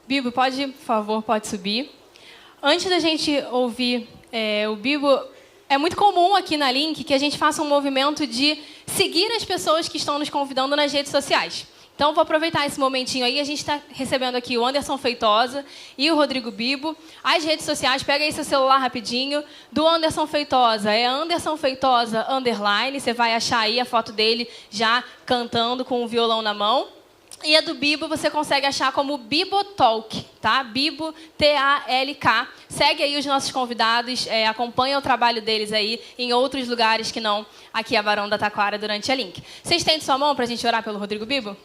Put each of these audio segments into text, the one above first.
Bibo, por favor, pode subir. Antes da gente ouvir o Bibo, é muito comum aqui na Link que a gente faça um movimento de seguir as pessoas que estão nos convidando nas redes sociais. Então, vou aproveitar esse momentinho aí. A gente está recebendo aqui o Anderson Feitosa e o Rodrigo Bibo. As redes sociais, pega aí seu celular rapidinho. Do Anderson Feitosa, é Anderson Feitosa _. Você vai achar aí a foto dele já cantando com o violão na mão. E a do Bibo você consegue achar como Bibotalk, tá? Bibo, T-A-L-K. Segue aí os nossos convidados, acompanha o trabalho deles aí em outros lugares que não aqui a Barão da Taquara durante a Link. Vocês têm de sua mão para a gente orar pelo Rodrigo Bibo?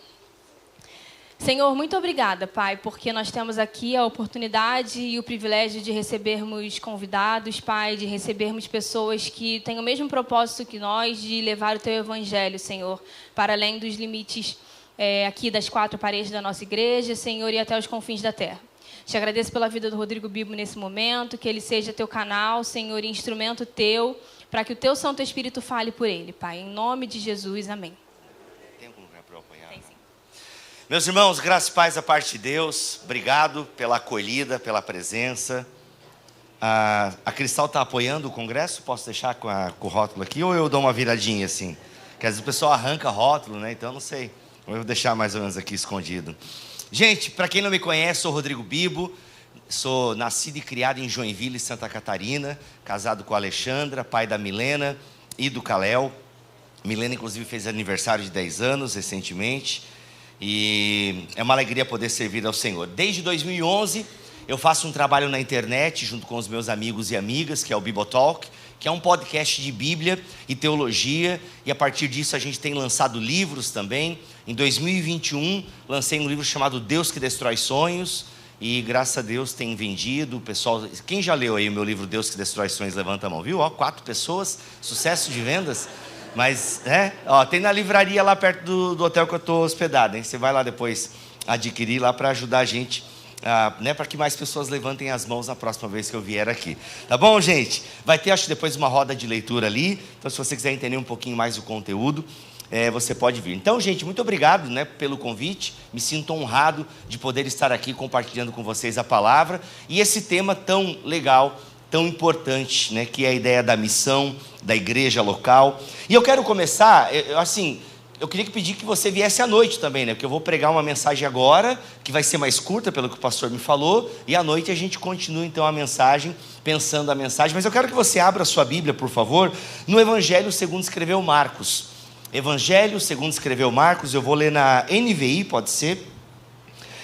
Senhor, muito obrigada, Pai, porque nós temos aqui a oportunidade e o privilégio de recebermos convidados, Pai, de recebermos pessoas que têm o mesmo propósito que nós, de levar o Teu Evangelho, Senhor, para além dos limites aqui das 4 paredes da nossa igreja, Senhor, e até os confins da terra. Te agradeço pela vida do Rodrigo Bibo nesse momento, que ele seja Teu canal, Senhor, e instrumento Teu, para que o Teu Santo Espírito fale por ele, Pai. Em nome de Jesus, amém. Tem algum lugar para eu apoiar? Tem sim. Meus irmãos, graças e paz da parte de Deus. Obrigado pela acolhida, pela presença. A Cristal está apoiando o congresso? Posso deixar com o rótulo aqui ou eu dou uma viradinha assim? Porque às vezes o pessoal arranca rótulo, né? Então eu não sei. Eu vou deixar mais ou menos aqui escondido. Gente, para quem não me conhece, sou Rodrigo Bibo. Sou nascido e criado em Joinville, Santa Catarina. Casado com a Alexandra, pai da Milena e do Kalel. Milena, inclusive, fez aniversário de 10 anos recentemente. E é uma alegria poder servir ao Senhor. Desde 2011, eu faço um trabalho na internet, junto com os meus amigos e amigas, que é o Bibotalk, que é um podcast de Bíblia e teologia. E a partir disso, a gente tem lançado livros também. Em 2021, lancei um livro chamado Deus que Destrói Sonhos. E, graças a Deus, tem vendido. Pessoal, quem já leu aí o meu livro Deus que Destrói Sonhos, levanta a mão. Viu? 4 pessoas, sucesso de vendas. Mas, tem na livraria lá perto do hotel que eu estou hospedado, hein? Você vai lá depois adquirir lá para ajudar a gente, para que mais pessoas levantem as mãos na próxima vez que eu vier aqui. Tá bom, gente? Vai ter, acho, depois uma roda de leitura ali. Então, se você quiser entender um pouquinho mais do conteúdo, você pode vir. Então, gente, muito obrigado, pelo convite. Me sinto honrado de poder estar aqui compartilhando com vocês a palavra. E esse tema tão legal, tão importante, que é a ideia da missão, da igreja local. E eu quero começar, eu queria pedir que você viesse à noite também, porque eu vou pregar uma mensagem agora, que vai ser mais curta, pelo que o pastor me falou, e à noite a gente continua então a mensagem, pensando a mensagem. Mas eu quero que você abra a sua Bíblia, por favor, no Evangelho segundo escreveu Marcos. Evangelho segundo escreveu Marcos, eu vou ler na NVI, pode ser?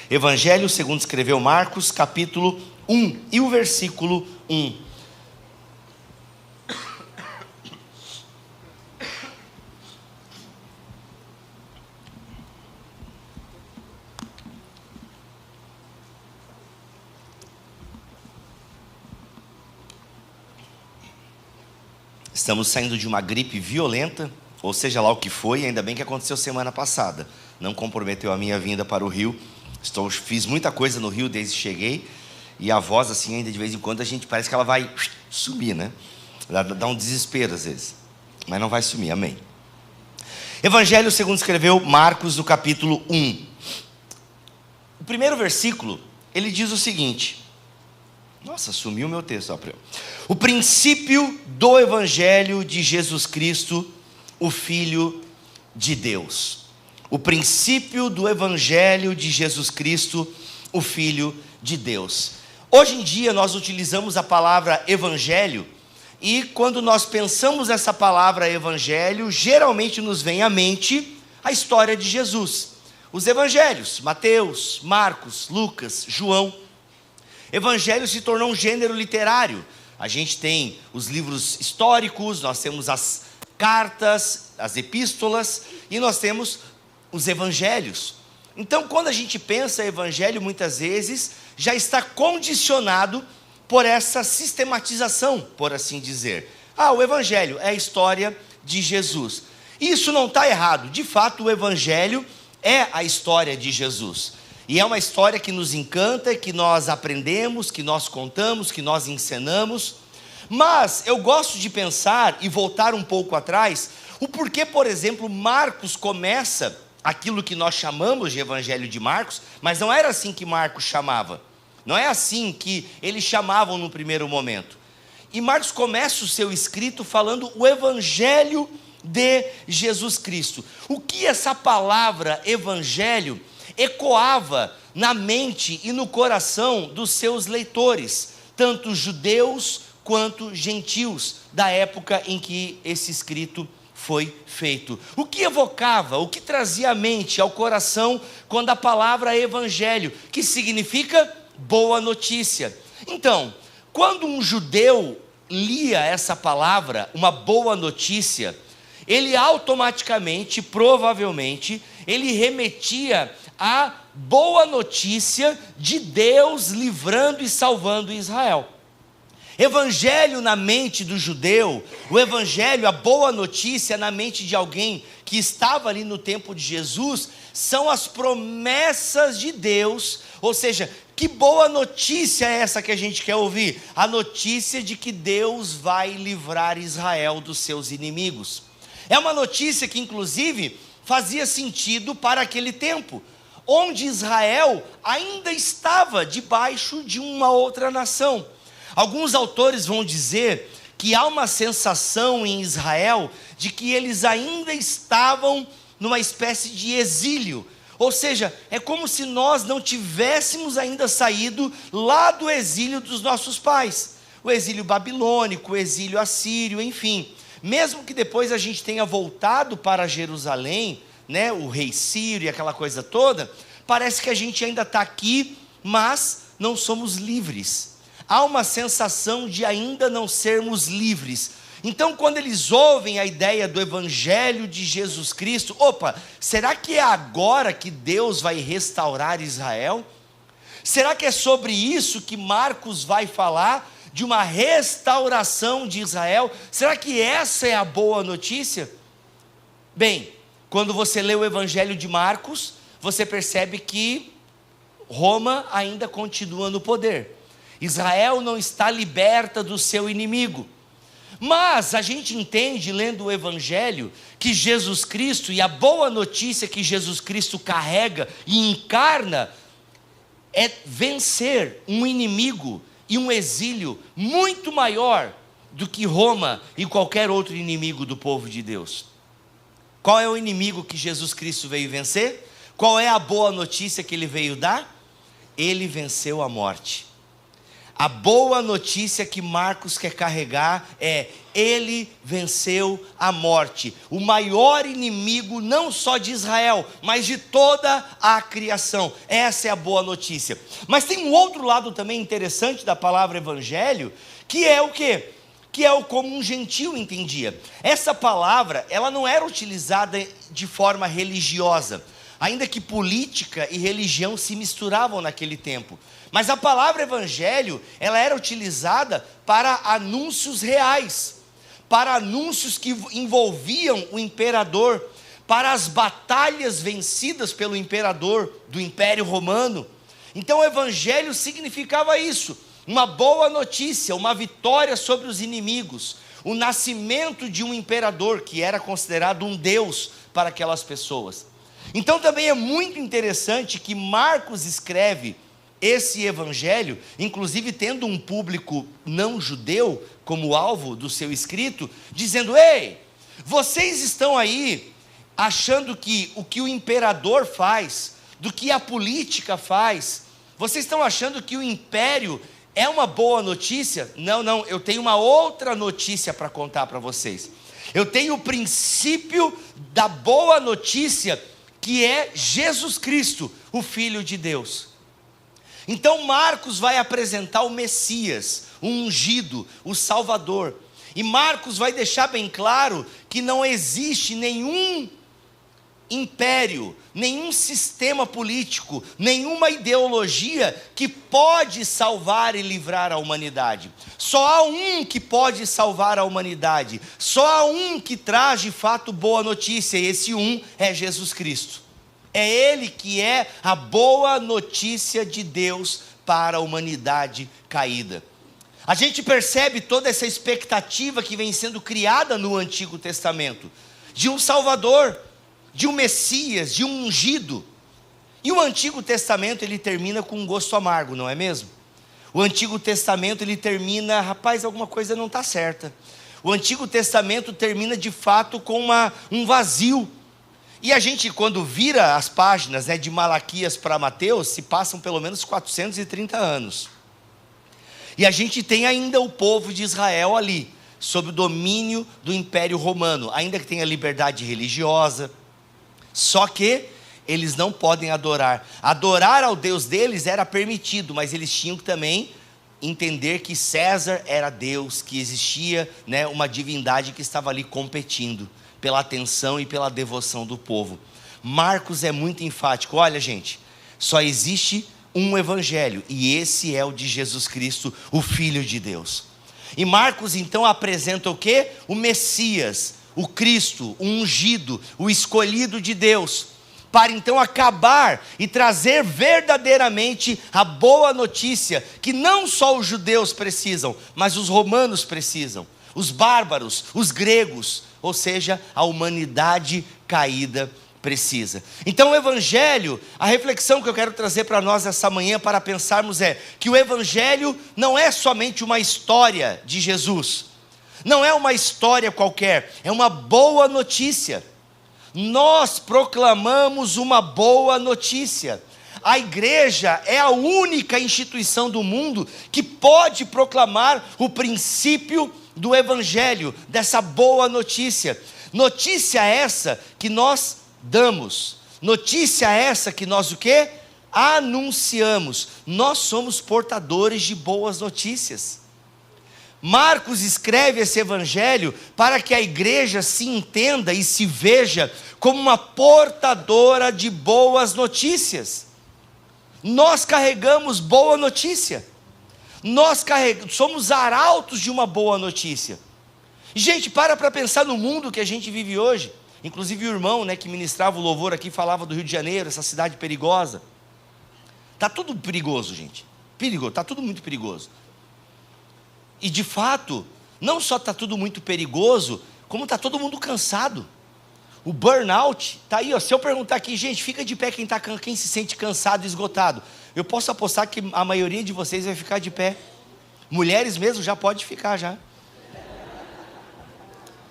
Evangelho segundo escreveu Marcos, capítulo 1, e o versículo 1. Estamos saindo de uma gripe violenta, ou seja lá o que foi, ainda bem que aconteceu semana passada. Não comprometeu a minha vinda para o Rio. Fiz muita coisa no Rio desde que cheguei. E a voz, assim, ainda de vez em quando, a gente parece que ela vai sumir, Dá um desespero às vezes. Mas não vai sumir, amém. Evangelho segundo escreveu Marcos, no capítulo 1. O primeiro versículo, ele diz o seguinte... Nossa, sumiu o meu texto. O princípio do Evangelho de Jesus Cristo, o Filho de Deus. O princípio do Evangelho de Jesus Cristo, o Filho de Deus. Hoje em dia nós utilizamos a palavra Evangelho, e quando nós pensamos nessa palavra Evangelho, geralmente nos vem à mente a história de Jesus. Os Evangelhos, Mateus, Marcos, Lucas, João. Evangelho se tornou um gênero literário. A gente tem os livros históricos, nós temos as cartas, as epístolas, e nós temos os evangelhos. Então, quando a gente pensa evangelho, muitas vezes, já está condicionado por essa sistematização, por assim dizer. O evangelho é a história de Jesus. Isso não está errado. De fato, o evangelho é a história de Jesus. E é uma história que nos encanta, que nós aprendemos, que nós contamos, que nós encenamos. Mas eu gosto de pensar e voltar um pouco atrás, o porquê, por exemplo, Marcos começa aquilo que nós chamamos de Evangelho de Marcos, mas não era assim que Marcos chamava. Não é assim que eles chamavam no primeiro momento. E Marcos começa o seu escrito falando o Evangelho de Jesus Cristo. O que essa palavra Evangelho ecoava na mente e no coração dos seus leitores, tanto judeus quanto gentios, da época em que esse escrito foi feito. O que evocava, o que trazia à mente, ao coração, quando a palavra Evangelho, que significa boa notícia. Então, quando um judeu lia essa palavra, uma boa notícia, ele automaticamente, provavelmente, ele remetia à boa notícia de Deus livrando e salvando Israel. Evangelho na mente do judeu, o evangelho, a boa notícia na mente de alguém que estava ali no tempo de Jesus, são as promessas de Deus. Ou seja, que boa notícia é essa que a gente quer ouvir? A notícia de que Deus vai livrar Israel dos seus inimigos. É uma notícia que inclusive fazia sentido para aquele tempo, onde Israel ainda estava debaixo de uma outra nação. Alguns autores vão dizer que há uma sensação em Israel de que eles ainda estavam numa espécie de exílio. Ou seja, é como se nós não tivéssemos ainda saído lá do exílio dos nossos pais. O exílio babilônico, o exílio assírio, enfim. Mesmo que depois a gente tenha voltado para Jerusalém, né, o rei Ciro e aquela coisa toda, parece que a gente ainda está aqui, mas não somos livres. Há uma sensação de ainda não sermos livres. Então, quando eles ouvem a ideia do Evangelho de Jesus Cristo, será que é agora que Deus vai restaurar Israel? Será que é sobre isso que Marcos vai falar? De uma restauração de Israel? Será que essa é a boa notícia? Bem, quando você lê o Evangelho de Marcos, você percebe que Roma ainda continua no poder. Israel não está liberta do seu inimigo. Mas a gente entende, lendo o Evangelho, que Jesus Cristo, e a boa notícia que Jesus Cristo carrega e encarna, é vencer um inimigo e um exílio muito maior do que Roma e qualquer outro inimigo do povo de Deus. Qual é o inimigo que Jesus Cristo veio vencer? Qual é a boa notícia que ele veio dar? Ele venceu a morte. A boa notícia que Marcos quer carregar é: ele venceu a morte, o maior inimigo não só de Israel, mas de toda a criação. Essa é a boa notícia. Mas tem um outro lado também interessante da palavra evangelho, que é o quê? Que é o como um gentio entendia. Essa palavra, ela não era utilizada de forma religiosa, ainda que política e religião se misturavam naquele tempo. Mas a palavra evangelho, ela era utilizada para anúncios reais, para anúncios que envolviam o imperador, para as batalhas vencidas pelo imperador do Império Romano. Então o evangelho significava isso, uma boa notícia, uma vitória sobre os inimigos, o nascimento de um imperador que era considerado um deus para aquelas pessoas. Então também é muito interessante que Marcos escreve esse evangelho, inclusive tendo um público não judeu como alvo do seu escrito, dizendo: ei, vocês estão aí achando que o que o imperador faz, do que a política faz, vocês estão achando que o império é uma boa notícia? Não, eu tenho uma outra notícia para contar para vocês. Eu tenho o princípio da boa notícia, que é Jesus Cristo, o Filho de Deus. Então Marcos vai apresentar o Messias, o ungido, o Salvador. E Marcos vai deixar bem claro que não existe nenhum império, nenhum sistema político, nenhuma ideologia que pode salvar e livrar a humanidade. Só há um que pode salvar a humanidade. Só há um que traz de fato boa notícia, e esse um é Jesus Cristo. É Ele que é a boa notícia de Deus para a humanidade caída. A gente percebe toda essa expectativa que vem sendo criada no Antigo Testamento, de um Salvador, de um Messias, de um ungido. E o Antigo Testamento, ele termina com um gosto amargo, não é mesmo? O Antigo Testamento, ele termina, rapaz, alguma coisa não está certa. O Antigo Testamento termina de fato com um vazio. E a gente, quando vira as páginas, né, de Malaquias para Mateus, se passam pelo menos 430 anos. E a gente tem ainda o povo de Israel ali, sob o domínio do Império Romano, ainda que tenha liberdade religiosa. Só que eles não podem adorar. Adorar ao Deus deles era permitido, mas eles tinham que também entender que César era Deus, que existia, né, uma divindade que estava ali competindo pela atenção e pela devoção do povo. Marcos é muito enfático. Olha, gente, só existe um evangelho, e esse é o de Jesus Cristo, o Filho de Deus. E Marcos então apresenta o quê? O Messias, o Cristo, o ungido, o escolhido de Deus, para então acabar e trazer verdadeiramente a boa notícia, que não só os judeus precisam, mas os romanos precisam, os bárbaros, os gregos, ou seja, a humanidade caída precisa. Então o Evangelho, a reflexão que eu quero trazer para nós essa manhã, para pensarmos, é que o Evangelho não é somente uma história de Jesus, não é uma história qualquer, é uma boa notícia. Nós proclamamos uma boa notícia. A igreja é a única instituição do mundo que pode proclamar o princípio do Evangelho, dessa boa notícia. Notícia essa que nós damos, notícia essa que nós o quê? Anunciamos. Nós somos portadores de boas notícias. Marcos escreve esse evangelho para que a igreja se entenda e se veja como uma portadora de boas notícias. Nós carregamos boa notícia. Somos arautos de uma boa notícia. Gente, para pensar no mundo que a gente vive hoje. Inclusive o irmão, né, que ministrava o louvor aqui, falava do Rio de Janeiro, essa cidade perigosa. Está tudo perigoso, gente. Perigoso, está tudo muito perigoso. E de fato, não só está tudo muito perigoso, como está todo mundo cansado. O burnout está aí, ó. Se eu perguntar aqui, gente, fica de pé quem se sente cansado e esgotado. Eu posso apostar que a maioria de vocês vai ficar de pé. Mulheres mesmo já pode ficar já.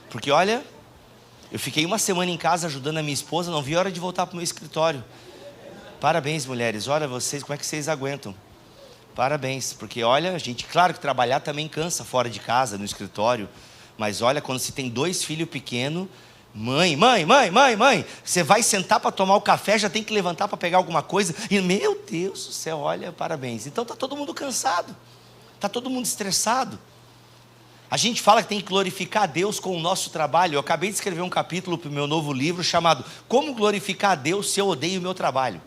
Porque olha, eu fiquei uma semana em casa ajudando a minha esposa, não vi a hora de voltar para o meu escritório. Parabéns, mulheres. Olha vocês, como é que vocês aguentam? Parabéns, porque olha, a gente, claro que trabalhar também cansa fora de casa, no escritório, mas olha, quando se tem 2 filhos pequenos, mãe, você vai sentar para tomar o café, já tem que levantar para pegar alguma coisa, e meu Deus do céu, olha, parabéns. Então está todo mundo cansado, está todo mundo estressado. A gente fala que tem que glorificar a Deus com o nosso trabalho. Eu acabei de escrever um capítulo para o meu novo livro chamado Como Glorificar a Deus se eu odeio o meu trabalho.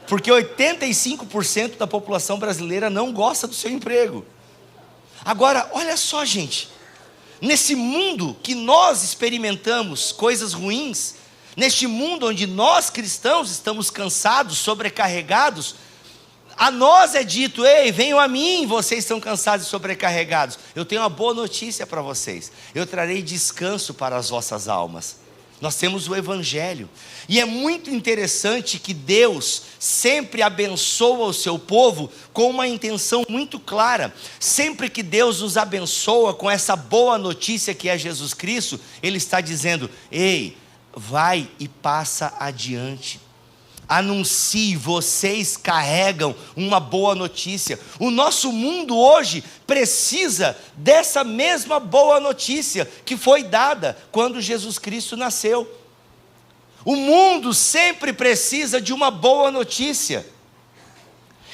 Porque 85% da população brasileira não gosta do seu emprego. Agora, olha só, gente, nesse mundo que nós experimentamos coisas ruins, neste mundo onde nós cristãos estamos cansados, sobrecarregados, a nós é dito: ei, venham a mim, vocês estão cansados e sobrecarregados. Eu tenho uma boa notícia para vocês: eu trarei descanso para as vossas almas. Nós temos o Evangelho, e é muito interessante que Deus sempre abençoa o seu povo com uma intenção muito clara. Sempre que Deus nos abençoa com essa boa notícia que é Jesus Cristo, Ele está dizendo: ei, vai e passa adiante. Anuncie, vocês carregam uma boa notícia. O nosso mundo hoje precisa dessa mesma boa notícia que foi dada quando Jesus Cristo nasceu. O mundo sempre precisa de uma boa notícia.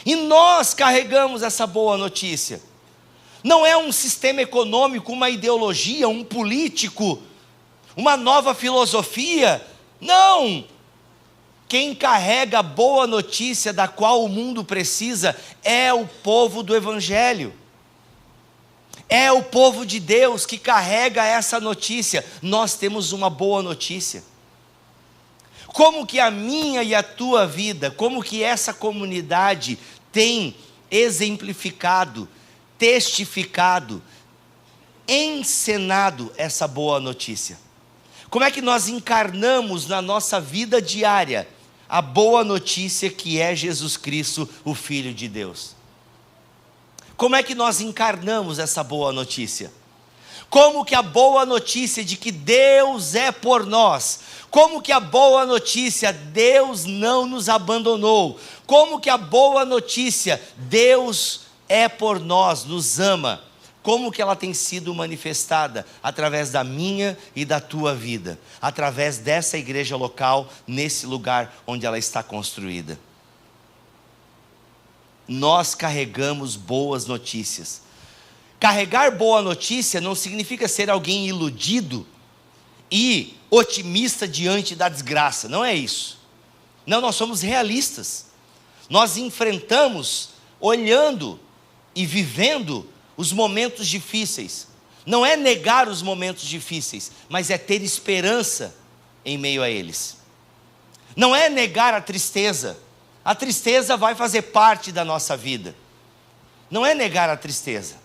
E nós carregamos essa boa notícia. Não é um sistema econômico, uma ideologia, um político, uma nova filosofia. Não! Quem carrega a boa notícia da qual o mundo precisa é o povo do Evangelho. É o povo de Deus que carrega essa notícia. Nós temos uma boa notícia. Como que a minha e a tua vida, como que essa comunidade tem exemplificado, testificado, encenado essa boa notícia? Como é que nós encarnamos na nossa vida diária a boa notícia que é Jesus Cristo, o Filho de Deus? Como é que nós encarnamos essa boa notícia? Como que a boa notícia de que Deus é por nós, como que a boa notícia, Deus não nos abandonou, como que a boa notícia, Deus é por nós, nos ama, como que ela tem sido manifestada? Através da minha e da tua vida, através dessa igreja local, nesse lugar onde ela está construída. Nós carregamos boas notícias. Carregar boa notícia não significa ser alguém iludido e otimista diante da desgraça, não é isso. Não, nós somos realistas. Nós enfrentamos, olhando e vivendo os momentos difíceis. Não é negar os momentos difíceis, mas é ter esperança em meio a eles. Não é negar a tristeza vai fazer parte da nossa vida. Não é negar a tristeza,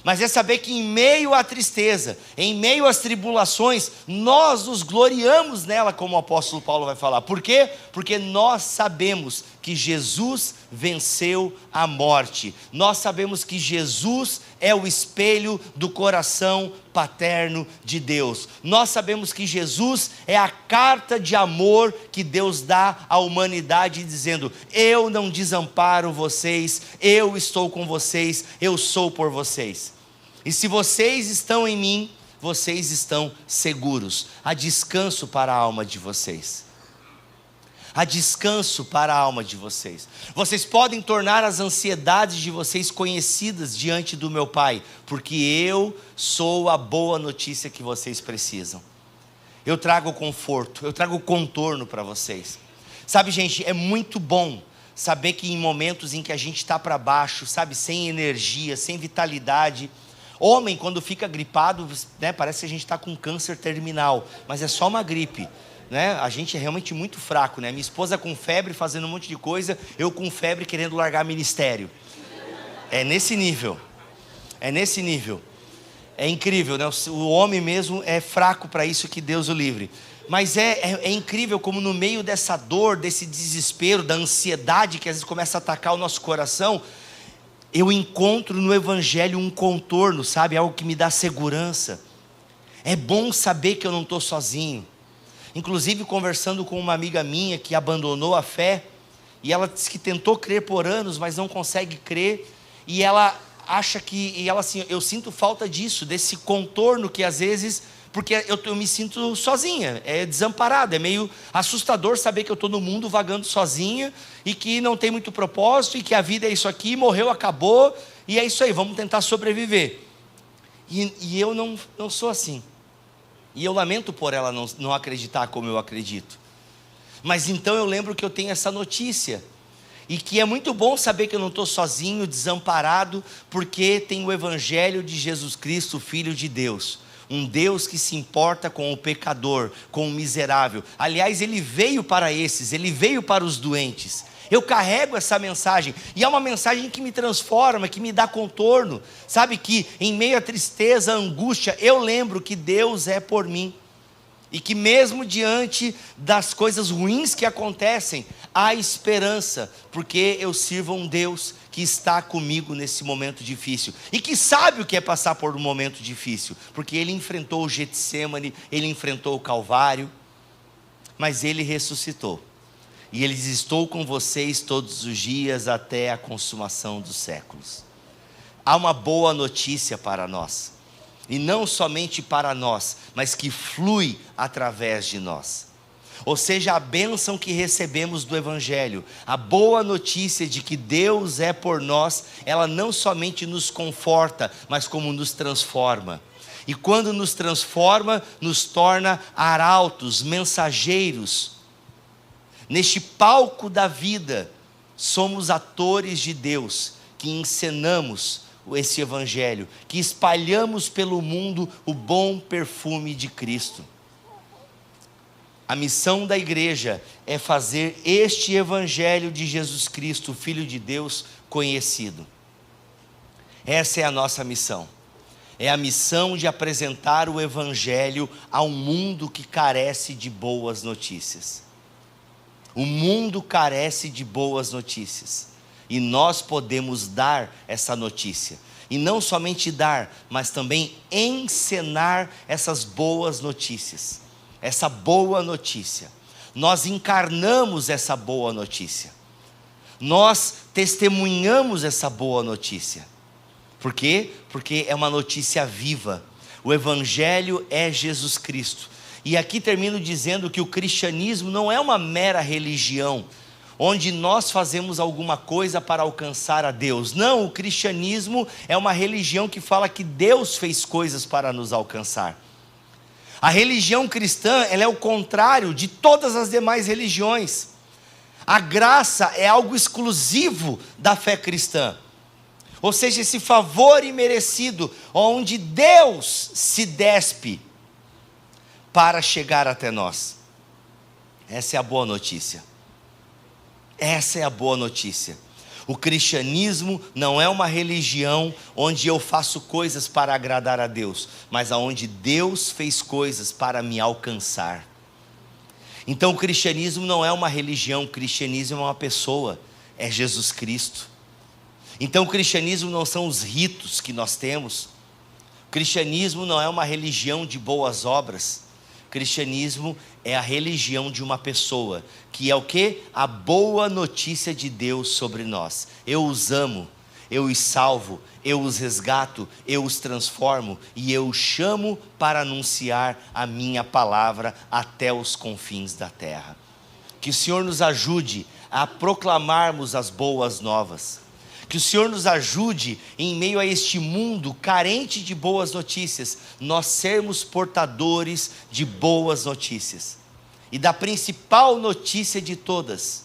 mas é saber que em meio à tristeza, em meio às tribulações, nós nos gloriamos nela, como o apóstolo Paulo vai falar. Por quê? Porque nós sabemos que Jesus venceu a morte. Nós sabemos que Jesus é o espelho do coração paterno de Deus. Nós sabemos que Jesus é a carta de amor que Deus dá à humanidade, dizendo: eu não desamparo vocês, eu estou com vocês, eu sou por vocês. E se vocês estão em mim, vocês estão seguros. Há descanso para a alma de vocês. Há descanso para a alma de vocês. Vocês podem tornar as ansiedades de vocês conhecidas diante do meu Pai, porque eu sou a boa notícia que vocês precisam. Eu trago conforto, eu trago contorno para vocês. Sabe, gente, é muito bom saber que em momentos em que a gente está para baixo, sabe, sem energia, sem vitalidade. Homem, quando fica gripado, né, parece que a gente está com câncer terminal, mas é só uma gripe. Né? A gente é realmente muito fraco, né? Minha esposa com febre, fazendo um monte de coisa, eu com febre querendo largar ministério. É nesse nível. É nesse nível. É incrível, né? O homem mesmo é fraco para isso, que Deus o livre. Mas é incrível como no meio dessa dor, desse desespero, da ansiedade que às vezes começa a atacar o nosso coração, eu encontro no Evangelho um contorno, sabe? Algo que me dá segurança. É bom saber que eu não estou sozinho. Inclusive conversando com uma amiga minha que abandonou a fé, e ela disse que tentou crer por anos, mas não consegue crer, e ela acha que, e ela assim, eu sinto falta disso, desse contorno que às vezes, porque eu me sinto sozinha, é desamparado, é meio assustador saber que eu estou no mundo vagando sozinha, e que não tem muito propósito, e que a vida é isso aqui, morreu, acabou, e é isso aí, vamos tentar sobreviver. E eu não sou assim. E eu lamento por ela não acreditar como eu acredito. Mas então eu lembro que eu tenho essa notícia. E que é muito bom saber que eu não estou sozinho, desamparado, porque tem o Evangelho de Jesus Cristo, Filho de Deus. Um Deus que se importa com o pecador, com o miserável. Aliás, Ele veio para esses, Ele veio para os doentes. Eu carrego essa mensagem, e é uma mensagem que me transforma, que me dá contorno, sabe, que em meio à tristeza, à angústia, eu lembro que Deus é por mim, e que mesmo diante das coisas ruins que acontecem, há esperança, porque eu sirvo a um Deus que está comigo nesse momento difícil, e que sabe o que é passar por um momento difícil, porque Ele enfrentou o Getsemane, Ele enfrentou o Calvário, mas Ele ressuscitou. E Ele diz: estou com vocês todos os dias até a consumação dos séculos. Há uma boa notícia para nós. E não somente para nós, mas que flui através de nós. Ou seja, a bênção que recebemos do Evangelho, a boa notícia de que Deus é por nós, ela não somente nos conforta, mas como nos transforma. E quando nos transforma, nos torna arautos, mensageiros. Neste palco da vida, somos atores de Deus, que encenamos esse Evangelho, que espalhamos pelo mundo o bom perfume de Cristo. A missão da igreja é fazer este Evangelho de Jesus Cristo, Filho de Deus, conhecido. Essa é a nossa missão. é a missão de apresentar o Evangelho a um mundo que carece de boas notícias. O mundo carece de boas notícias, e nós podemos dar essa notícia, e não somente dar, mas também encenar essas boas notícias, essa boa notícia. Nós encarnamos essa boa notícia, nós testemunhamos essa boa notícia. Por quê? Porque é uma notícia viva. O Evangelho é Jesus Cristo. E aqui termino dizendo que o cristianismo não é uma mera religião, onde nós fazemos alguma coisa para alcançar a Deus. Não, o cristianismo é uma religião que fala que Deus fez coisas para nos alcançar. A religião cristã, ela é o contrário de todas as demais religiões. A graça é algo exclusivo da fé cristã. Ou seja, esse favor imerecido, onde Deus se despe para chegar até nós. Essa é a boa notícia. Essa é a boa notícia. O cristianismo não é uma religião onde eu faço coisas para agradar a Deus, mas aonde Deus fez coisas para me alcançar. Então o cristianismo não é uma religião, o cristianismo é uma pessoa, é Jesus Cristo. Então o cristianismo não são os ritos que nós temos, o cristianismo não é uma religião de boas obras. O cristianismo é a religião de uma pessoa, que é o quê? A boa notícia de Deus sobre nós. Eu os amo, eu os salvo, eu os resgato, eu os transformo e eu os chamo para anunciar a minha palavra até os confins da terra. Que o Senhor nos ajude a proclamarmos as boas novas. Que o Senhor nos ajude, em meio a este mundo carente de boas notícias, nós sermos portadores de boas notícias. E da principal notícia de todas: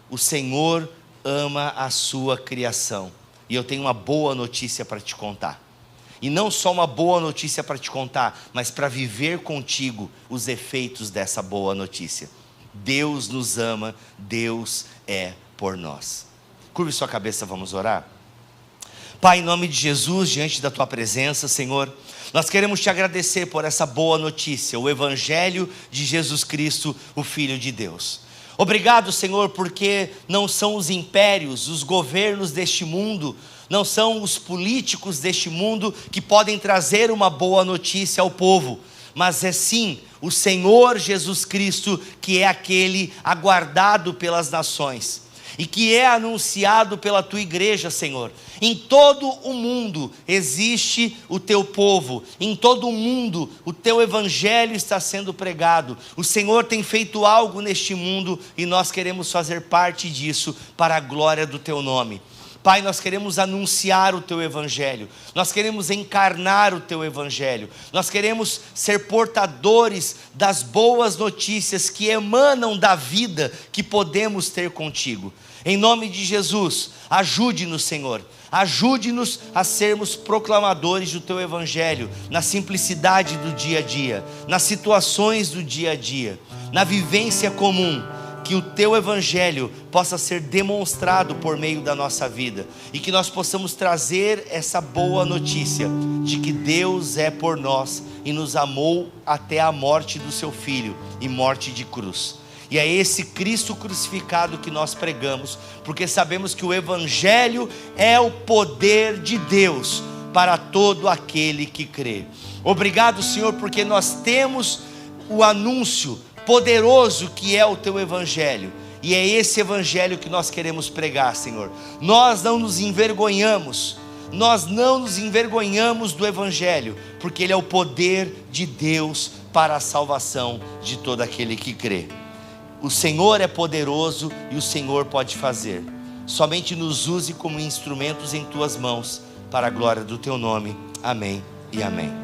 o Senhor ama a sua criação. E eu tenho uma boa notícia para te contar. E não só uma boa notícia para te contar, mas para viver contigo os efeitos dessa boa notícia. Deus nos ama, Deus é por nós. Curve sua cabeça, vamos orar. Pai, em nome de Jesus, diante da tua presença, Senhor, nós queremos te agradecer por essa boa notícia, o Evangelho de Jesus Cristo, o Filho de Deus. Obrigado, Senhor, porque não são os impérios, os governos deste mundo, não são os políticos deste mundo que podem trazer uma boa notícia ao povo, mas é sim o Senhor Jesus Cristo, que é aquele aguardado pelas nações e que é anunciado pela tua igreja, Senhor. Em todo o mundo existe o teu povo, em todo o mundo o teu evangelho está sendo pregado. O Senhor tem feito algo neste mundo e nós queremos fazer parte disso para a glória do teu nome. Pai, nós queremos anunciar o teu evangelho, nós queremos encarnar o teu evangelho, nós queremos ser portadores das boas notícias que emanam da vida que podemos ter contigo. Em nome de Jesus, ajude-nos, Senhor, ajude-nos a sermos proclamadores do teu evangelho, na simplicidade do dia a dia, nas situações do dia a dia, na vivência comum. Que o teu evangelho possa ser demonstrado por meio da nossa vida e que nós possamos trazer essa boa notícia de que Deus é por nós e nos amou até a morte do seu Filho e morte de cruz. E é esse Cristo crucificado que nós pregamos, porque sabemos que o evangelho é o poder de Deus para todo aquele que crê. Obrigado, Senhor, porque nós temos o anúncio poderoso que é o teu evangelho, e é esse evangelho que nós queremos pregar, Senhor. Nós não nos envergonhamos do evangelho, porque ele é o poder de Deus para a salvação de todo aquele que crê. O Senhor é poderoso e o Senhor pode fazer. Somente nos use como instrumentos em tuas mãos, para a glória do teu nome. Amém e amém.